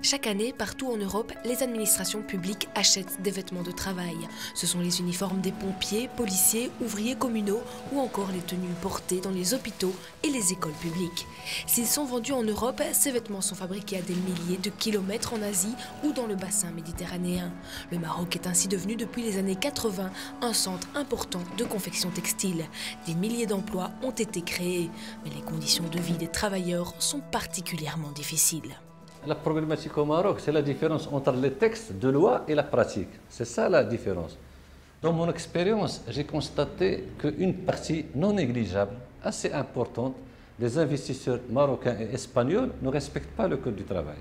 Chaque année, partout en Europe, les administrations publiques achètent des vêtements de travail. Ce sont les uniformes des pompiers, policiers, ouvriers communaux ou encore les tenues portées dans les hôpitaux et les écoles publiques. S'ils sont vendus en Europe, ces vêtements sont fabriqués à des milliers de kilomètres en Asie ou dans le bassin méditerranéen. Le Maroc est ainsi devenu depuis les années 80 un centre important de confection textile. Des milliers d'emplois ont été créés, mais les conditions de vie des travailleurs sont particulièrement difficiles. La problématique au Maroc, c'est la différence entre les textes de loi et la pratique. C'est ça la différence. Dans mon expérience, j'ai constaté qu'une partie non négligeable, assez importante, des investisseurs marocains et espagnols ne respectent pas le code du travail.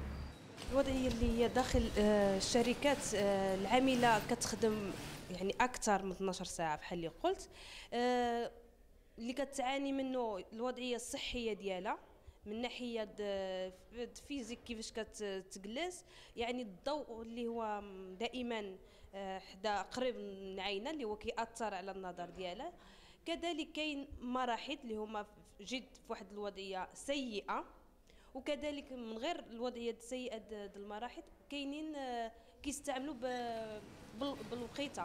الوضعية اللي هي داخل الشركات العاملة كتخدم يعني أكثر من 12 ساعة بحال اللي قلت اللي كتعاني منه الوضعية الصحية ديالها من ناحية فيزيك كيفاش كتجلس يعني الضوء اللي هو دائما حدا قريب من العينة اللي هو كيأثر على النظر ديالها كذلك كاين مراحل اللي هما جد في واحد الوضعية سيئة وكذلك من غير الوضعية السيئة د المراحل كاينين كيستعملوا بالوقيته.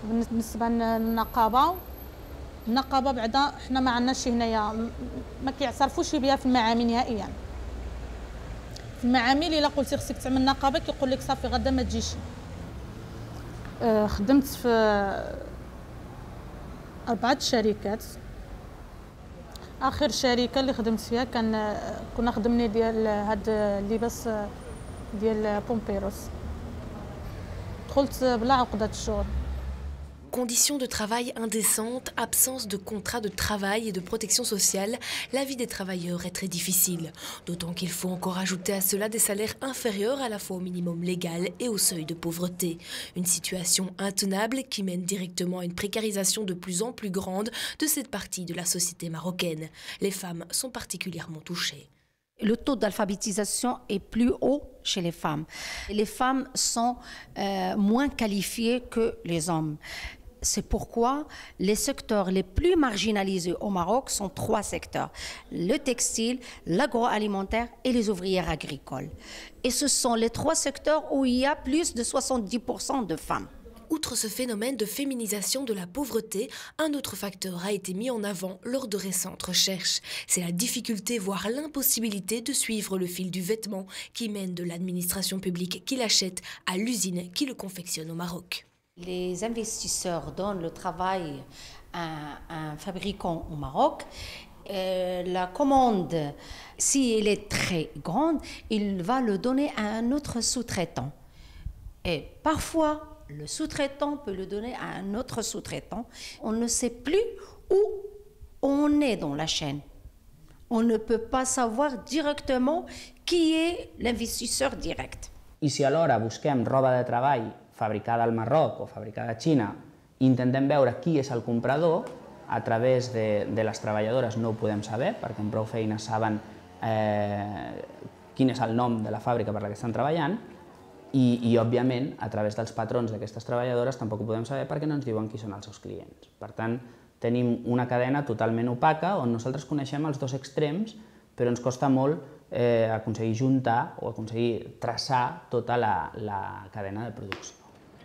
بالنسبة للنقابة بعدا حنا ما عندناش هنايا ما كيعترفوش بها في المعامل نهائيا. في المعامل الا قلتي خصك تعمل نقابة كيقول لك صافي غدا ما تجيش. خدمت في 4 شركات. اخر شركه اللي خدمت فيها كنا خدمني ديال هاد اللباس ديال بومبيروس دخلت بلا عقده الشغل. Conditions de travail indécentes, absence de contrat de travail et de protection sociale, la vie des travailleurs est très difficile. D'autant qu'il faut encore ajouter à cela des salaires inférieurs à la fois au minimum légal et au seuil de pauvreté. Une situation intenable qui mène directement à une précarisation de plus en plus grande de cette partie de la société marocaine. Les femmes sont particulièrement touchées. Le taux d'alphabétisation est plus haut chez les femmes. Les femmes sont moins qualifiées que les hommes. C'est pourquoi les secteurs les plus marginalisés au Maroc sont 3 secteurs. Le textile, l'agroalimentaire et les ouvrières agricoles. Et ce sont les 3 secteurs où il y a plus de 70% de femmes. Outre ce phénomène de féminisation de la pauvreté, un autre facteur a été mis en avant lors de récentes recherches. C'est la difficulté, voire l'impossibilité de suivre le fil du vêtement qui mène de l'administration publique qui l'achète à l'usine qui le confectionne au Maroc. Les investisseurs donnent le travail à un fabricant au Maroc. La commande, si elle est très grande, il va le donner à un autre sous-traitant. Et parfois, le sous-traitant peut le donner à un autre sous-traitant. On ne sait plus où on est dans la chaîne. On ne peut pas savoir directement qui est l'investisseur direct. I si alhora busquem roba de treball fabricada al Marroc o fabricada a Xina, intentem veure qui és el comprador, a través de les treballadores no ho podem saber, perquè amb prou feines saben quin és el nom de la fàbrica per la que estan treballant, i òbviament, a través dels patrons d'aquestes treballadores tampoc ho podem saber perquè no ens diuen qui són els seus clients. Per tant, tenim una cadena totalment opaca on nosaltres coneixem els 2 extrems, però ens costa molt aconseguir juntar o aconseguir traçar tota la cadena de producció.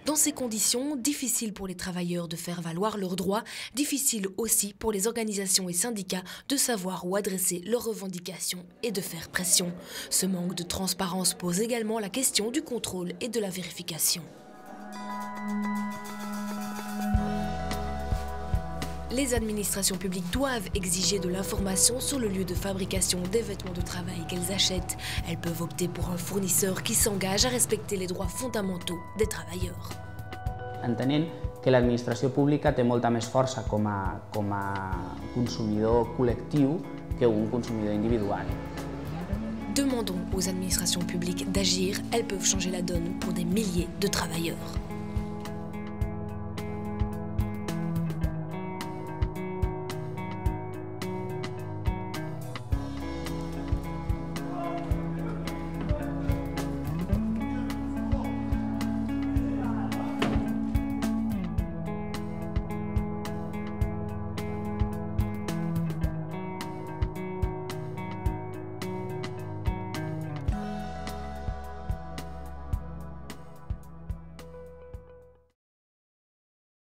Dans ces conditions, difficile pour les travailleurs de faire valoir leurs droits, difficile aussi pour les organisations et syndicats de savoir où adresser leurs revendications et de faire pression. Ce manque de transparence pose également la question du contrôle et de la vérification. Les administrations publiques doivent exiger de l'information sur le lieu de fabrication des vêtements de travail qu'elles achètent. Elles peuvent opter pour un fournisseur qui s'engage à respecter les droits fondamentaux des travailleurs. Entenent que l'administració pública té molta més força com a consumidor col·lectiu que un consumidor individual. Demandons aux administrations publiques d'agir, elles peuvent changer la donne pour des milliers de travailleurs.